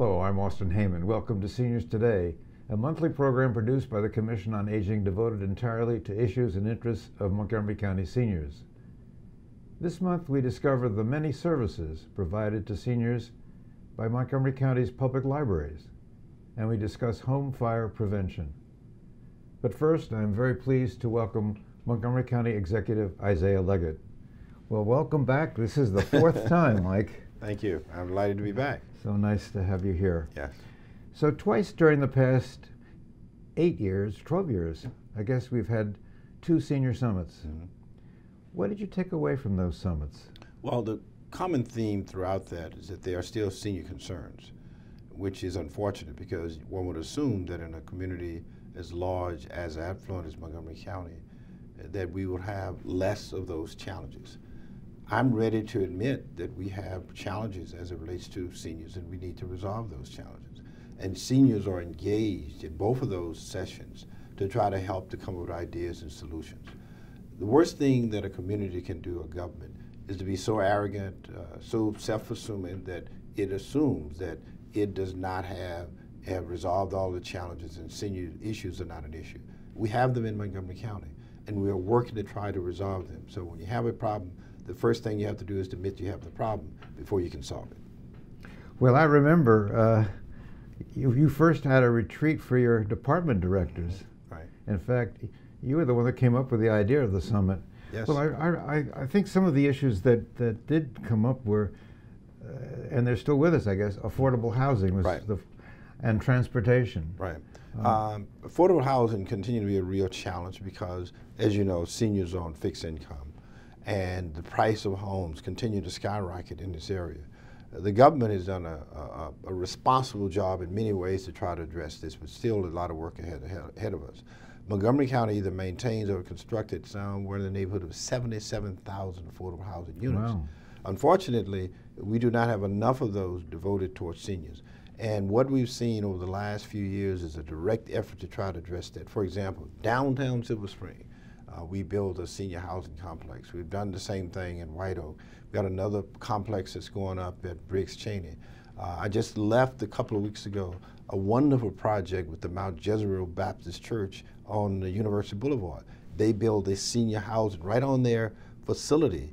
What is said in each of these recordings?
Hello, I'm Austin Heyman. Welcome to Seniors Today, a monthly program produced by the Commission on Aging devoted entirely to issues and interests of Montgomery County seniors. This month we discover the many services provided to seniors by Montgomery County's public libraries, and we discuss home fire prevention. But first, I'm very pleased to welcome Montgomery County Executive Isiah Leggett. Well, welcome back. This is the fourth time, Mike. Thank you. I'm delighted to be back. So nice to have you here. Yes. So twice during the past 8 years, 12 years, I guess we've had 2 senior summits. Mm-hmm. What did you take away from those summits? Well, the common theme throughout that is that there are still senior concerns, which is unfortunate because one would assume that in a community as large, as affluent as Montgomery County, that we would have less of those challenges. I'm ready to admit that we have challenges as it relates to seniors, and we need to resolve those challenges. And seniors are engaged in both of those sessions to try to help to come up with ideas and solutions. The worst thing that a community can do, a government, is to be so arrogant, so self-assuming that it assumes that it does not have resolved all the challenges and senior issues are not an issue. We have them in Montgomery County, and we are working to try to resolve them. So when you have a problem, the first thing you have to do is to admit you have the problem before you can solve it. Well, I remember you first had a retreat for your department directors. Right. In fact, you were the one that came up with the idea of the summit. Yes. Well, I think some of the issues that did come up were, and they're still with us, I guess, affordable housing was right. And transportation. Right. Affordable housing continues to be a real challenge because, as you know, seniors are on fixed income, and the price of homes continue to skyrocket in this area. The government has done a responsible job in many ways to try to address this, but still a lot of work ahead of us. Montgomery County either maintains or constructed somewhere in the neighborhood of 77,000 affordable housing units. Wow. Unfortunately, we do not have enough of those devoted towards seniors. And what we've seen over the last few years is a direct effort to try to address that. For example, downtown Silver Spring, we built a senior housing complex. We've done the same thing in White Oak. We've got another complex that's going up at Briggs Cheney. I just left a couple of weeks ago a wonderful project with the Mount Jezreel Baptist Church on the University Boulevard. They built a senior housing right on their facility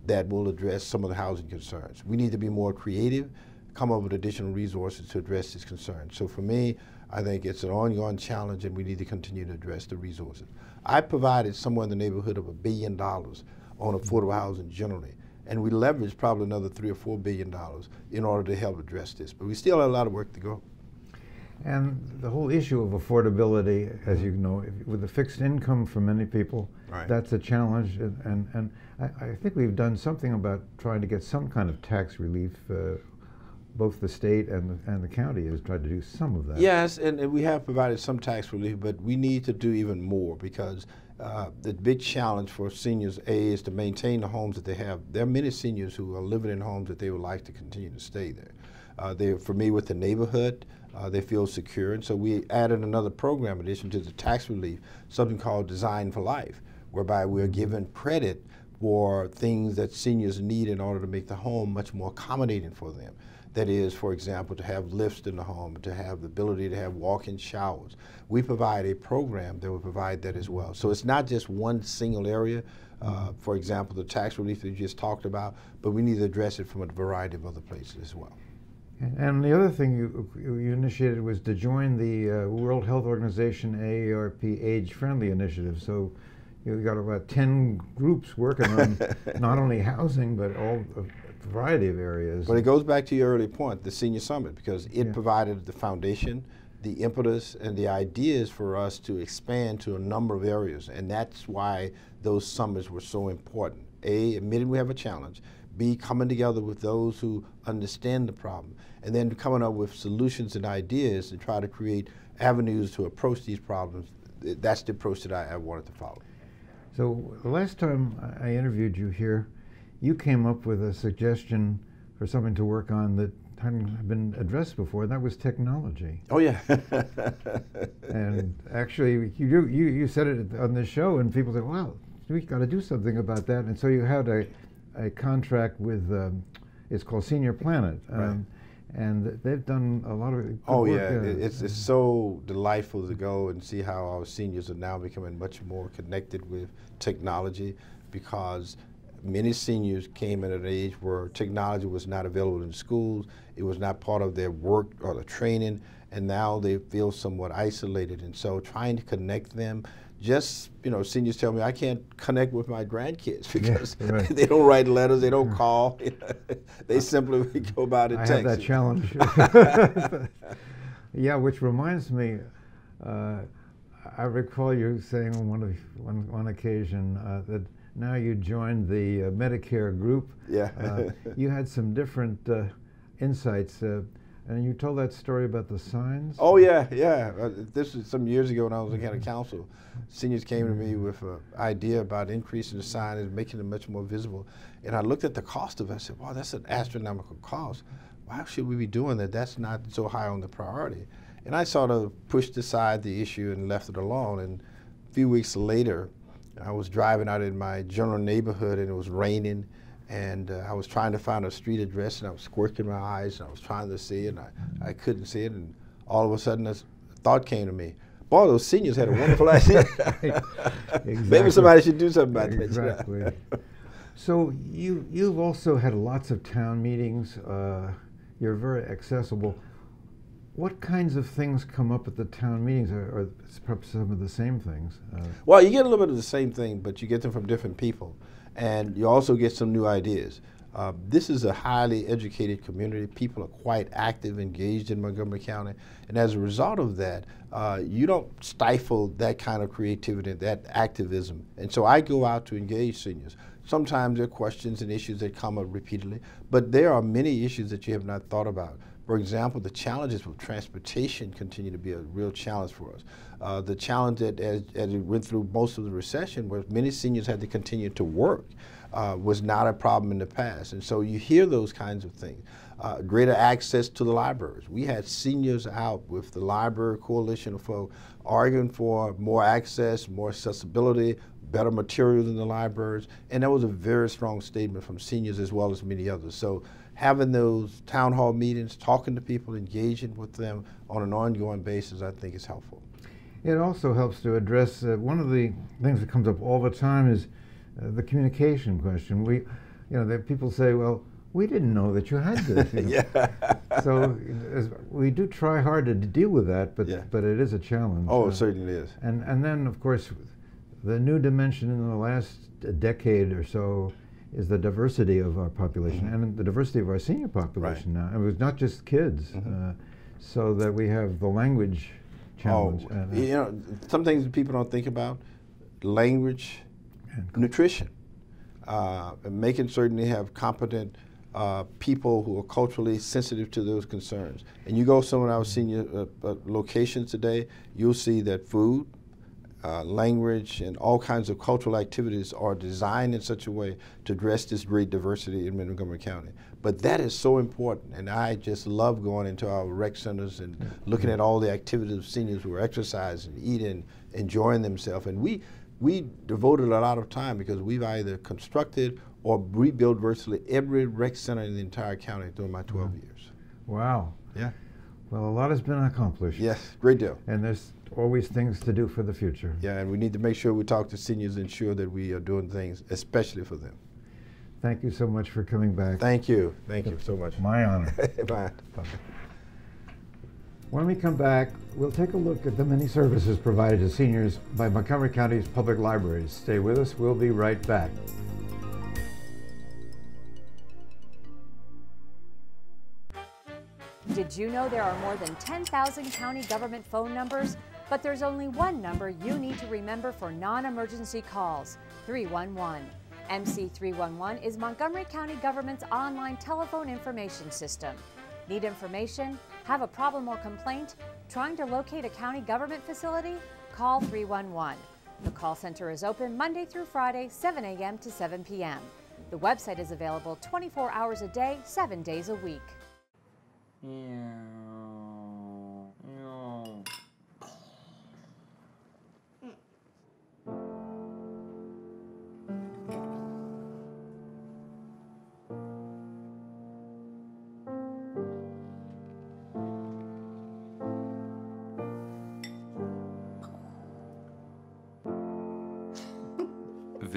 that will address some of the housing concerns. We need to be more creative, come up with additional resources to address these concerns. So for me, I think it's an ongoing challenge and we need to continue to address the resources. I provided somewhere in the neighborhood of $1 billion on affordable housing generally, and we leveraged probably another $3 or $4 billion in order to help address this. But we still have a lot of work to go. And the whole issue of affordability, as you know, with the fixed income for many people, right. That's a challenge. And I think we've done something about trying to get some kind of tax relief. Both the state and the county has tried to do some of that. Yes, and we have provided some tax relief, but we need to do even more because the big challenge for seniors, is to maintain the homes that they have. There are many seniors who are living in homes that they would like to continue to stay there. They're familiar with the neighborhood. They feel secure, and so we added another program in addition to the tax relief, something called Design for Life, whereby we're given credit for things that seniors need in order to make the home much more accommodating for them. That is, for example, to have lifts in the home, to have the ability to have walk-in showers. We provide a program that will provide that as well. So it's not just one single area, for example, the tax relief that you just talked about, but we need to address it from a variety of other places as well. And the other thing you initiated was to join the World Health Organization AARP Age-Friendly Initiative. So you've got about 10 groups working on not only housing, but all a variety of areas. But it goes back to your earlier point, the Senior Summit, because it provided the foundation, the impetus, and the ideas for us to expand to a number of areas. And that's why those summits were so important. A, admitting we have a challenge. B, coming together with those who understand the problem. And then coming up with solutions and ideas and try to create avenues to approach these problems. That's the approach that I wanted to follow. So the last time I interviewed you here, you came up with a suggestion for something to work on that hadn't been addressed before, and that was technology. Oh, yeah. And actually, you said it on this show, and people said, wow, we've got to do something about that. And so you had a contract with, it's called Senior Planet. Right. and they've done a lot of good Oh work. yeah, it's so delightful to go and see how our seniors are now becoming much more connected with technology, because many seniors came at an age where technology was not available in schools, it was not part of their work or the training, and now they feel somewhat isolated. And so trying to connect them, just, seniors tell me I can't connect with my grandkids because right. they don't write letters, they don't call, they simply go by the text. I have that challenge. Yeah, which reminds me, I recall you saying on one occasion that now you joined the Medicare group. Yeah. You had some different insights, and you told that story about the signs. Oh yeah. This was some years ago when I was in county council. Seniors came to me with an idea about increasing the signage, making them much more visible. And I looked at the cost of it. I said, wow, that's an astronomical cost. Why should we be doing that? That's not so high on the priority. And I sort of pushed aside the issue and left it alone. And a few weeks later, I was driving out in my general neighborhood and it was raining, and I was trying to find a street address, and I was squirting my eyes and I was trying to see it, and I couldn't see it, and all of a sudden this thought came to me. Boy, those seniors had a wonderful idea. Exactly. Maybe somebody should do something about that. Exactly. So you've also had lots of town meetings. You're very accessible. What kinds of things come up at the town meetings, or perhaps some of the same things? Well, you get a little bit of the same thing, but you get them from different people. And you also get some new ideas. This is a highly educated community. People are quite active, engaged in Montgomery County. And as a result of that, you don't stifle that kind of creativity, that activism. And so I go out to engage seniors. Sometimes there are questions and issues that come up repeatedly, but there are many issues that you have not thought about. For example, the challenges with transportation continue to be a real challenge for us. The challenge that as we went through most of the recession, where many seniors had to continue to work, was not a problem in the past. And so you hear those kinds of things. Greater access to the libraries. We had seniors out with the Library Coalition of Folk arguing for more access, more accessibility, better materials in the libraries, and that was a very strong statement from seniors as well as many others. So having those town hall meetings, talking to people, engaging with them on an ongoing basis, I think is helpful. It also helps to address one of the things that comes up all the time is the communication question. People say, well, we didn't know that you had this. Yeah. So we do try hard to deal with that, but it is a challenge. Oh, it certainly is. And then, of course, the new dimension in the last decade or so is the diversity of our population, and the diversity of our senior population now. And it's not just kids, so that we have the language challenge. Some things that people don't think about: language, and nutrition, and making certain they have competent people who are culturally sensitive to those concerns. And you go some of our senior locations today, you'll see that food, language, and all kinds of cultural activities are designed in such a way to address this great diversity in Montgomery County. But that is so important, and I just love going into our rec centers and looking at all the activities of seniors who are exercising, eating, enjoying themselves. And we devoted a lot of time because we've either constructed or rebuilt virtually every rec center in the entire county during my 12 years. Wow. Yeah. Well, a lot has been accomplished. Yes, great deal. And there's always things to do for the future. Yeah, and we need to make sure we talk to seniors and ensure that we are doing things especially for them. Thank you so much for coming back. Thank you. Thank you so much. My honor. Bye. Bye. When we come back, we'll take a look at the many services provided to seniors by Montgomery County's public libraries. Stay with us. We'll be right back. Did you know there are more than 10,000 county government phone numbers? But there's only one number you need to remember for non-emergency calls: 311. MC311 is Montgomery County government's online telephone information system. Need information? Have a problem or complaint? Trying to locate a county government facility? Call 311. The call center is open Monday through Friday, 7 a.m. to 7 p.m. The website is available 24 hours a day, 7 days a week.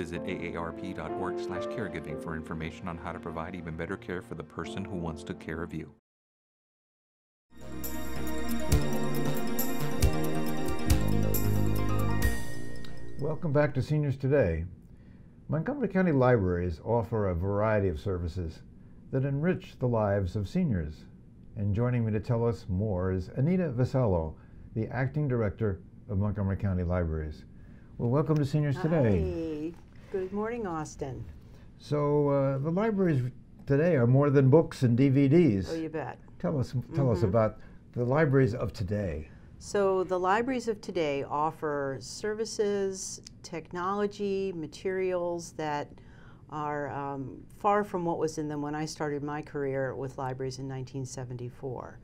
Visit aarp.org/caregiving for information on how to provide even better care for the person who wants to care of you. Welcome back to Seniors Today. Montgomery County Libraries offer a variety of services that enrich the lives of seniors. And joining me to tell us more is Anita Vasello, the Acting Director of Montgomery County Libraries. Well, welcome to Seniors Today. Hi. Good morning, Austin. So the libraries today are more than books and DVDs. Oh, you bet. Tell us about the libraries of today. So the libraries of today offer services, technology, materials that are far from what was in them when I started my career with libraries in 1974.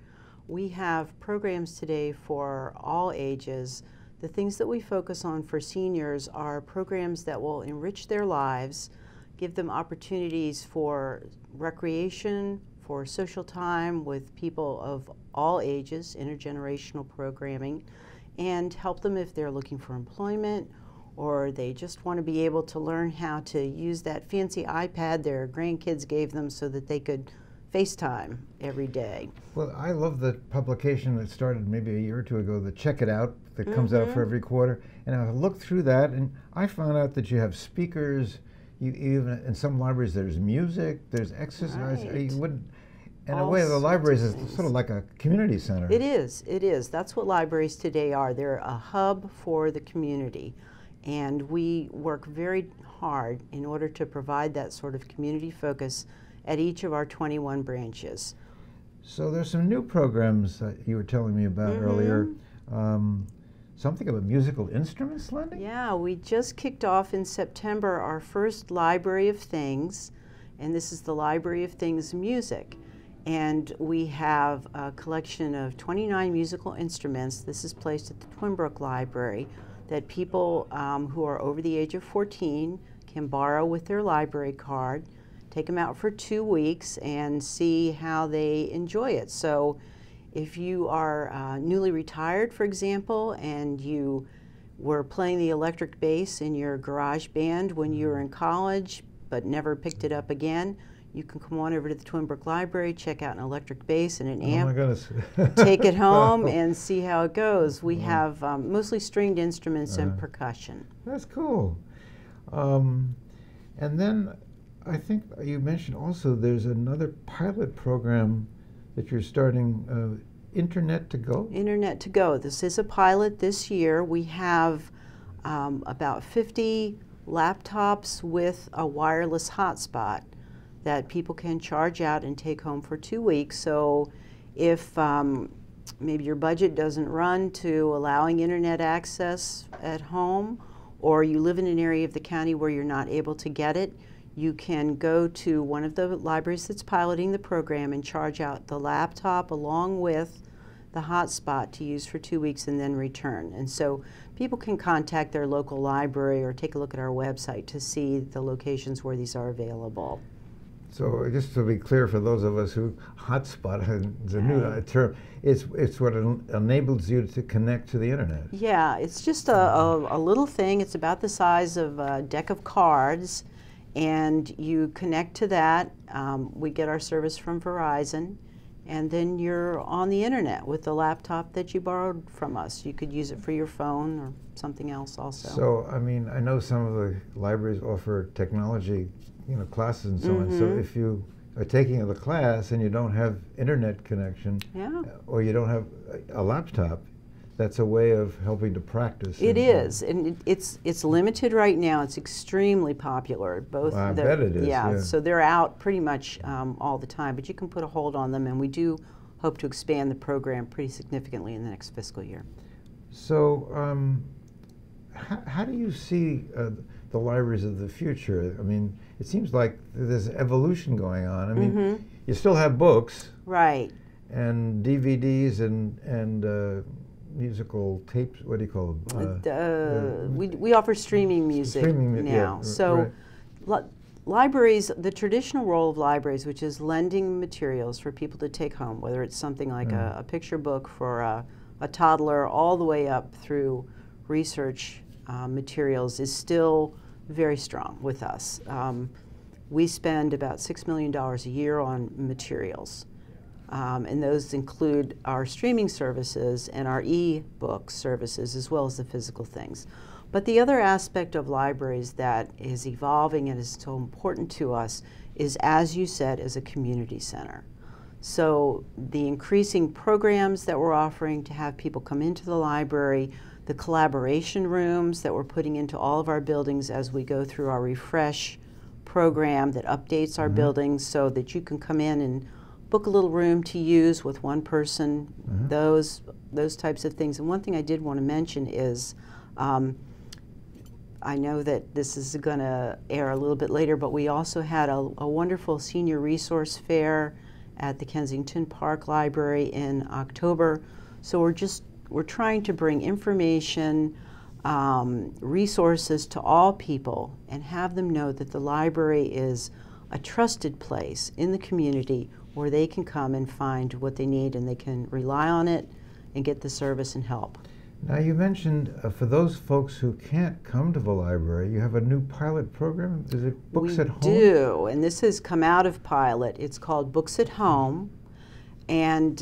We have programs today for all ages. The things that we focus on for seniors are programs that will enrich their lives, give them opportunities for recreation, for social time with people of all ages, intergenerational programming, and help them if they're looking for employment or they just want to be able to learn how to use that fancy iPad their grandkids gave them so that they could FaceTime every day. Well, I love the publication that started maybe a year or two ago, the Check It Out, that comes out for every quarter. And I looked through that and I found out that you have speakers, you even in some libraries there's music, there's exercise. Right. You wouldn't, in a All way, the libraries is sorts of sort of like a community center. It is, it is. That's what libraries today are. They're a hub for the community. And we work very hard in order to provide that sort of community focus at each of our 21 branches. So there's some new programs that you were telling me about earlier. Something about musical instruments lending? Yeah, we just kicked off in September our first Library of Things, and this is the Library of Things Music. And we have a collection of 29 musical instruments. This is placed at the Twin Brook Library that people who are over the age of 14 can borrow with their library card, take them out for 2 weeks and see how they enjoy it. So if you are newly retired, for example, and you were playing the electric bass in your garage band when you were in college but never picked it up again, you can come on over to the Twin Brook Library, check out an electric bass and an amp, Oh my goodness. take it home and see how it goes. We have mostly stringed instruments and percussion. That's cool. And then I think you mentioned also there's another pilot program that you're starting, Internet to Go? Internet to Go. This is a pilot this year. We have about 50 laptops with a wireless hotspot that people can charge out and take home for 2 weeks. So if maybe your budget doesn't run to allowing internet access at home, or you live in an area of the county where you're not able to get it, you can go to one of the libraries that's piloting the program and charge out the laptop along with the hotspot to use for 2 weeks and then return. And so people can contact their local library or take a look at our website to see the locations where these are available. So just to be clear for those of us who hotspot is a new term, it's what enables you to connect to the internet. Yeah, it's just a little thing. It's about the size of a deck of cards, and you connect to that. We get our service from Verizon, and then you're on the internet with the laptop that you borrowed from us. You could use it for your phone or something else also. So, I mean, I know some of the libraries offer technology, classes and so on. So if you are taking the class and you don't have internet connection, or you don't have a laptop, that's a way of helping to practice. It is, and it's limited right now. It's extremely popular. Both. Well, I bet it is. Yeah, so they're out pretty much all the time, but you can put a hold on them, and we do hope to expand the program pretty significantly in the next fiscal year. So, how do you see the libraries of the future? I mean, it seems like there's evolution going on. I mean, you still have books, right, and DVDs and musical tapes. What do you call them? We offer streaming music now. So, libraries, the traditional role of libraries, which is lending materials for people to take home, whether it's something like a picture book for a toddler, all the way up through research materials, is still very strong with us. We spend about $6 million a year on materials, and those include our streaming services and our e-book services, as well as the physical things. But the other aspect of libraries that is evolving and is so important to us is, as you said, as a community center. So the increasing programs that we're offering to have people come into the library, the collaboration rooms that we're putting into all of our buildings as we go through our refresh program that updates our buildings so that you can come in and book a little room to use with one person, those types of things. And one thing I did want to mention is, I know that this is going to air a little bit later, but we also had a wonderful senior resource fair at the Kensington Park Library in October. So we're trying to bring information, resources to all people and have them know that the library is a trusted place in the community where they can come and find what they need and they can rely on it and get the service and help. Now, you mentioned for those folks who can't come to the library, you have a new pilot program. Is it Books at Home? We do, and this has come out of pilot. It's called Books at Home, and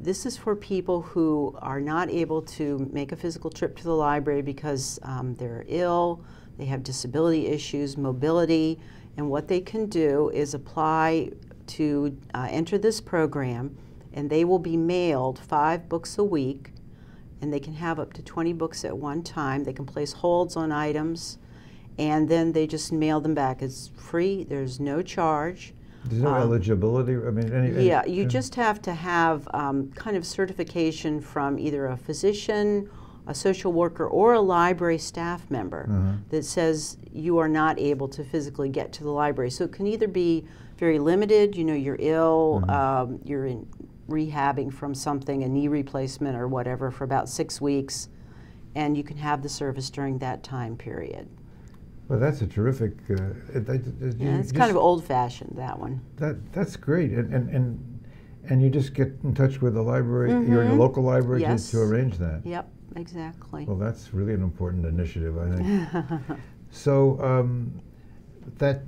this is for people who are not able to make a physical trip to the library because they're ill, they have disability issues, mobility, and what they can do is apply to enter this program, and they will be mailed 5 books a week, and they can have up to 20 books at one time. They can place holds on items, and then they just mail them back. It's free, there's no charge. There's no eligibility? I mean, yeah, you just have to have kind of certification from either a physician, a social worker, or a library staff member that says you are not able to physically get to the library. So it can either be very limited, you know, you're ill, you're in rehabbing from something, a knee replacement or whatever, for about 6 weeks, and you can have the service during that time period. Well, that's a terrific. Yeah, it's kind of old-fashioned, that one. That's great, and you just get in touch with the library, your local library, to arrange that. Yep, exactly. Well, that's really an important initiative, I think. So that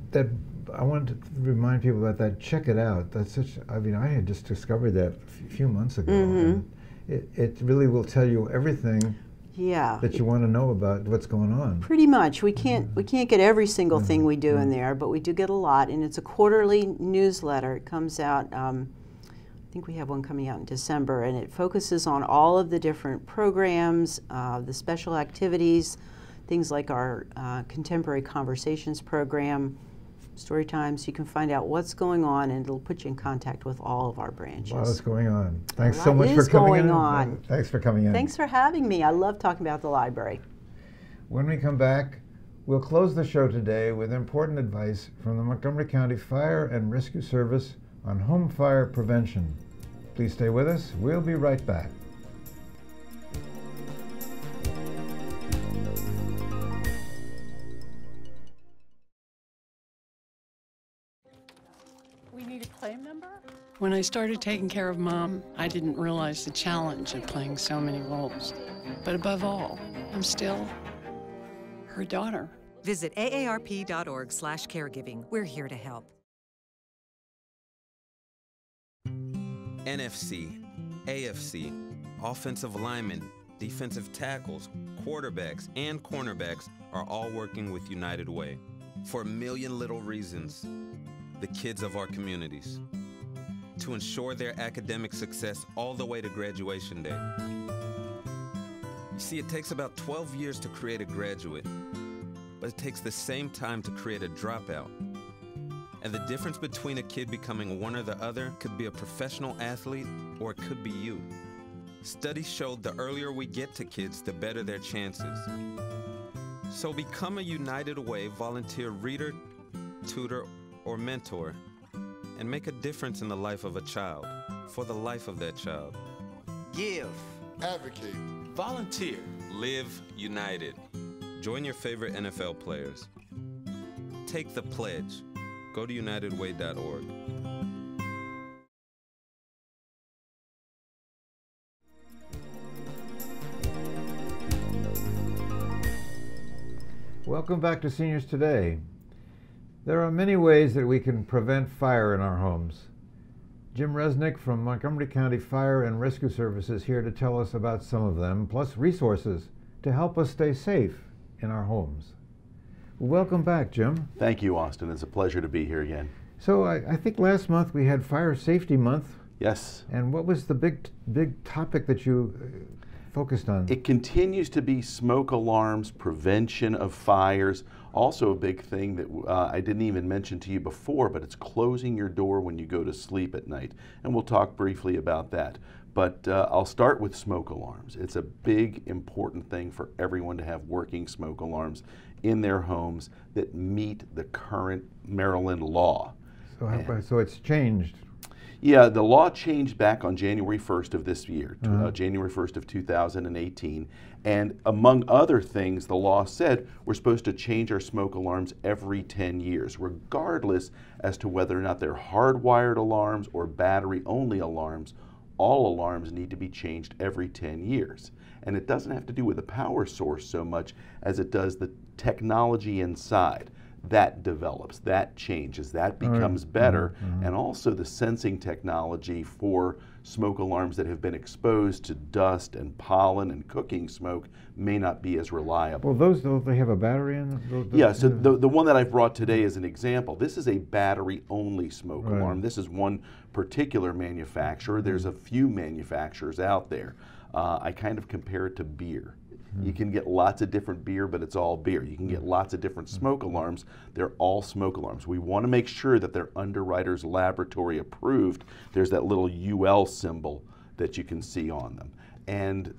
I wanted to remind people about that. Check it out. That's such. I mean, I had just discovered that a few months ago. And it really will tell you everything. Yeah. That you want to know about what's going on. Pretty much. We can't get every single thing we do in there, but we do get a lot, and it's a quarterly newsletter. It comes out. I think we have one coming out in December, and it focuses on all of the different programs, the special activities, things like our Contemporary Conversations program, story times. You can find out what's going on, and it'll put you in contact with all of our branches. A lot is going on. Thanks so much for coming in. Thanks for coming in. Thanks for having me. I love talking about the library. When we come back, we'll close the show today with important advice from the Montgomery County Fire and Rescue Service on home fire prevention. Please stay with us. We'll be right back. We need a claim number? When I started taking care of Mom, I didn't realize the challenge of playing so many roles. But above all, I'm still her daughter. Visit aarp.org/caregiving. We're here to help. NFC, AFC, offensive linemen, defensive tackles, quarterbacks, and cornerbacks are all working with United Way for a million little reasons. The kids of our communities, to ensure their academic success all the way to graduation day. You see, it takes about 12 years to create a graduate, but it takes the same time to create a dropout. And the difference between a kid becoming one or the other could be a professional athlete, or it could be you. Studies showed the earlier we get to kids, the better their chances. So become a United Way volunteer reader, tutor, or mentor, and make a difference in the life of a child, for the life of that child. Give. Advocate. Volunteer. Live united. Join your favorite NFL players. Take the pledge. Go to unitedway.org. Welcome Welcome back to Seniors Today. There are many ways that we can prevent fire in our homes. Jim Resnick from Montgomery County Fire and Rescue Services here to tell us about some of them, plus resources to help us stay safe in our homes. Welcome back, Jim. Thank you, Austin. It's a pleasure to be here again. So I think last month we had Fire Safety Month. Yes. And what was the big topic that you focused on? It continues to be smoke alarms, prevention of fires. Also a big thing that I didn't even mention to you before, but it's closing your door when you go to sleep at night. And we'll talk briefly about that. But I'll start with smoke alarms. It's a big, important thing for everyone to have working smoke alarms in their homes that meet the current Maryland law. So it's changed. Yeah, the law changed back on January 1st of this year, January 1st of 2018. And among other things, the law said we're supposed to change our smoke alarms every 10 years, regardless as to whether or not they're hardwired alarms or battery-only alarms. All alarms need to be changed every 10 years. And it doesn't have to do with the power source so much as it does the technology inside. That develops, that changes, that becomes better, and also the sensing technology for smoke alarms that have been exposed to dust and pollen and cooking smoke may not be as reliable. Well, those, they have a battery in them? Yeah, so the one that I've brought today is an example. This is a battery-only smoke alarm. This is one particular manufacturer. There's a few manufacturers out there. I kind of compare it to beer. You can get lots of different beer, but it's all beer. You can get lots of different smoke alarms. They're all smoke alarms. We want to make sure that they're Underwriters Laboratory approved. There's that little UL symbol that you can see on them. And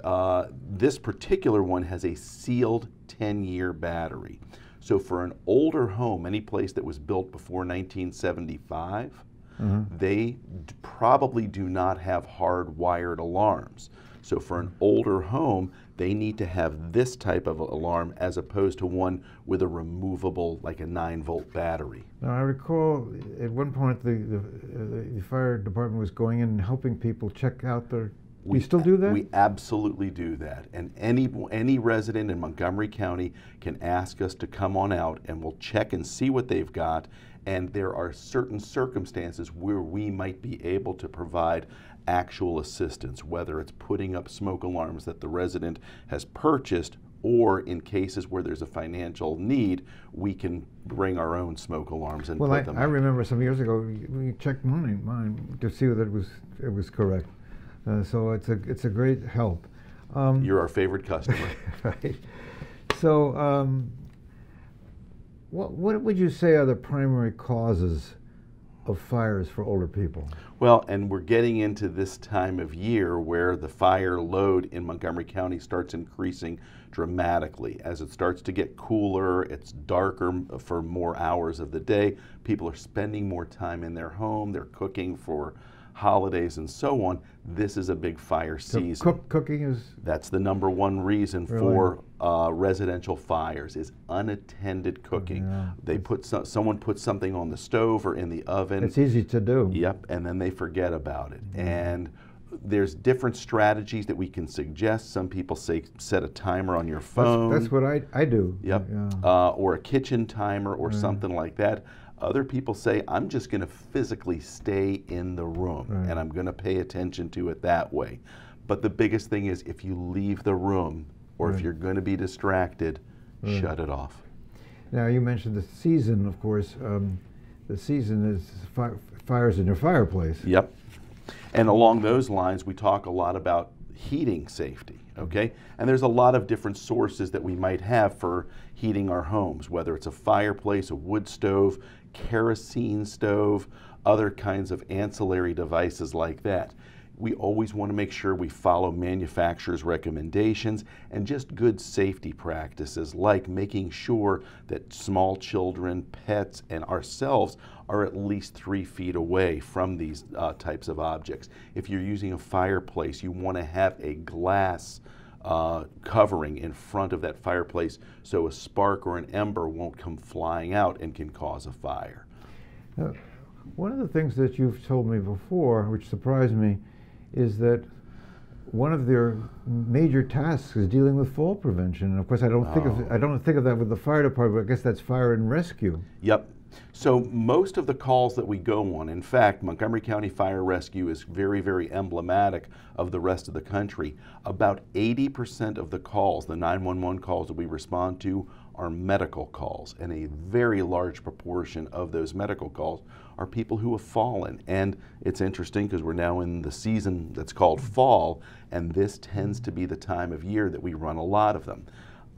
this particular one has a sealed 10-year battery. So for an older home, any place that was built before 1975, they probably do not have hardwired alarms. So for an older home, they need to have this type of alarm as opposed to one with a removable, like a 9-volt battery. Now, I recall at one point the fire department was going in and helping people check out their... We still do that? We absolutely do that. And any resident in Montgomery County can ask us to come on out and we'll check and see what they've got. And there are certain circumstances where we might be able to provide actual assistance, whether it's putting up smoke alarms that the resident has purchased, or in cases where there's a financial need, we can bring our own smoke alarms and put them up. I remember some years ago we checked mine to see that it was correct. So it's a great help. You're our favorite customer. Right. So what would you say are the primary causes of fires for older people? Well, and we're getting into this time of year where the fire load in Montgomery County starts increasing dramatically. As it starts to get cooler, it's darker for more hours of the day. People are spending more time in their home. They're cooking for holidays and so on. This is a big fire season. So cooking is... That's the #1 reason for residential fires is unattended cooking. Yeah. They someone puts something on the stove or in the oven. It's easy to do. Yep, and then they forget about it. And there's different strategies that we can suggest. Some people say set a timer on your phone. That's what I do. Yep, yeah. Or a kitchen timer or something like that. Other people say, I'm just going to physically stay in the room and I'm going to pay attention to it that way. But the biggest thing is if you leave the room or if you're going to be distracted, shut it off. Now, you mentioned the season, of course. The season is fires in your fireplace. Yep. And along those lines, we talk a lot about heating safety, okay? And there's a lot of different sources that we might have for heating our homes, whether it's a fireplace, a wood stove, kerosene stove, other kinds of ancillary devices like that. We always want to make sure we follow manufacturers' recommendations and just good safety practices, like making sure that small children, pets, and ourselves are at least 3 feet away from these types of objects. If you're using a fireplace, you want to have a glass covering in front of that fireplace so a spark or an ember won't come flying out and can cause a fire. One of the things that you've told me before, which surprised me, is that one of their major tasks is dealing with fall prevention. And of course, I don't think of that with the fire department. I guess that's fire and rescue. Yep. So most of the calls that we go on, in fact, Montgomery County Fire Rescue is very, very emblematic of the rest of the country. About 80% of the calls, the 911 calls that we respond to, are medical calls, and a very large proportion of those medical calls are people who have fallen. And it's interesting because we're now in the season that's called fall, and this tends to be the time of year that we run a lot of them.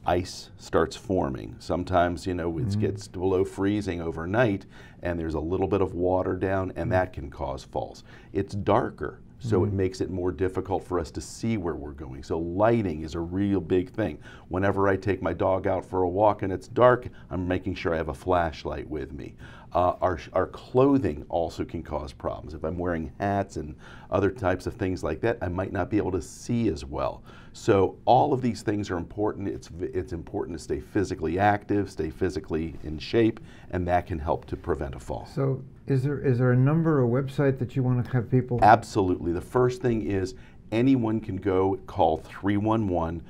Ice starts forming. Sometimes, you know, it gets below freezing overnight, and there's a little bit of water down, and that can cause falls. It's darker, so it makes it more difficult for us to see where we're going. So lighting is a real big thing. Whenever I take my dog out for a walk and it's dark, I'm making sure I have a flashlight with me. Our clothing also can cause problems. If I'm wearing hats and other types of things like that, I might not be able to see as well. So all of these things are important. It's important to stay physically active, stay physically in shape, and that can help to prevent a fall. So is there a number or website that you want to have people? Absolutely. The first thing is anyone can go call 311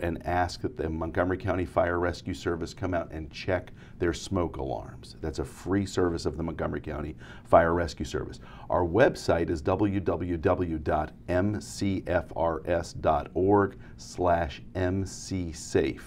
and ask that the Montgomery County Fire Rescue Service come out and check their smoke alarms. That's a free service of the Montgomery County Fire Rescue Service. Our website is www.mcfrs.org/mcsafe.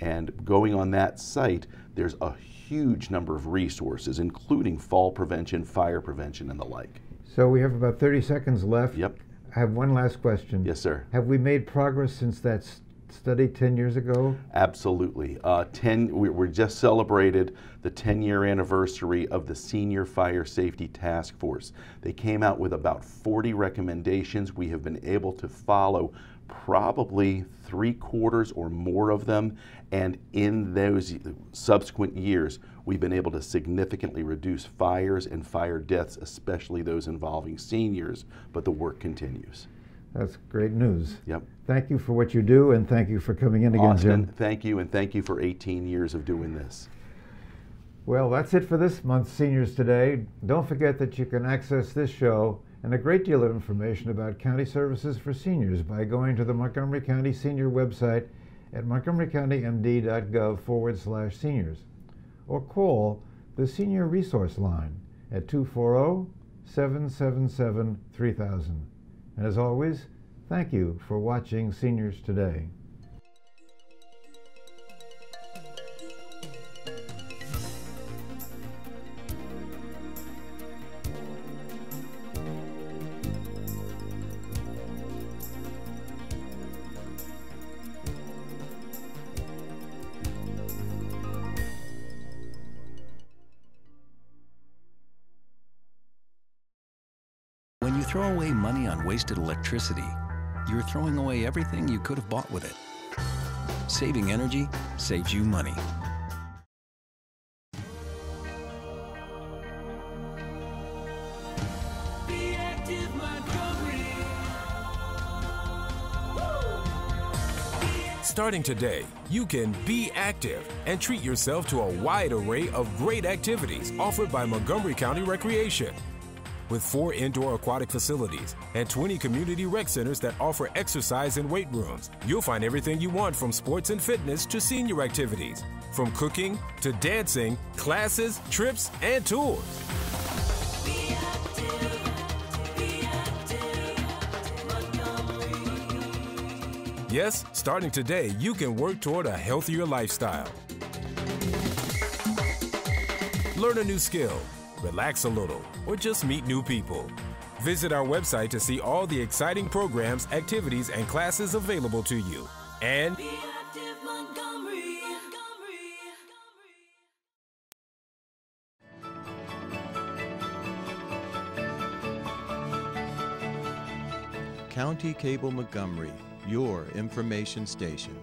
And going on that site, there's a huge number of resources, including fall prevention, fire prevention, and the like. So we have about 30 seconds left. Yep. I have one last question. Yes, sir. Have we made progress since that study 10 years ago? Absolutely. We just celebrated the 10-year anniversary of the Senior Fire Safety Task Force. They came out with about 40 recommendations. We have been able to follow probably 3/4 or more of them, and in those subsequent years, we've been able to significantly reduce fires and fire deaths, especially those involving seniors, but the work continues. That's great news. Yep. Thank you for what you do, and thank you for coming in again, Austin, Jim. thank you, and thank you for 18 years of doing this. Well, that's it for this month's Seniors Today. Don't forget that you can access this show and a great deal of information about county services for seniors by going to the Montgomery County Senior website at montgomerycountymd.gov/seniors, or call the Senior Resource Line at 240-777-3000. And as always, thank you for watching Seniors Today. When you throw away money on wasted electricity, you're throwing away everything you could have bought with it. Saving energy saves you money. Be active, Montgomery. Starting today, you can be active and treat yourself to a wide array of great activities offered by Montgomery County Recreation. With 4 indoor aquatic facilities and 20 community rec centers that offer exercise and weight rooms, you'll find everything you want from sports and fitness to senior activities, from cooking to dancing, classes, trips, and tours. Be active, Montgomery. Yes, starting today, you can work toward a healthier lifestyle. Learn a new skill, relax a little, or just meet new people. Visit our website to see all the exciting programs, activities, and classes available to you. And be active, Montgomery. County Cable Montgomery, your information station.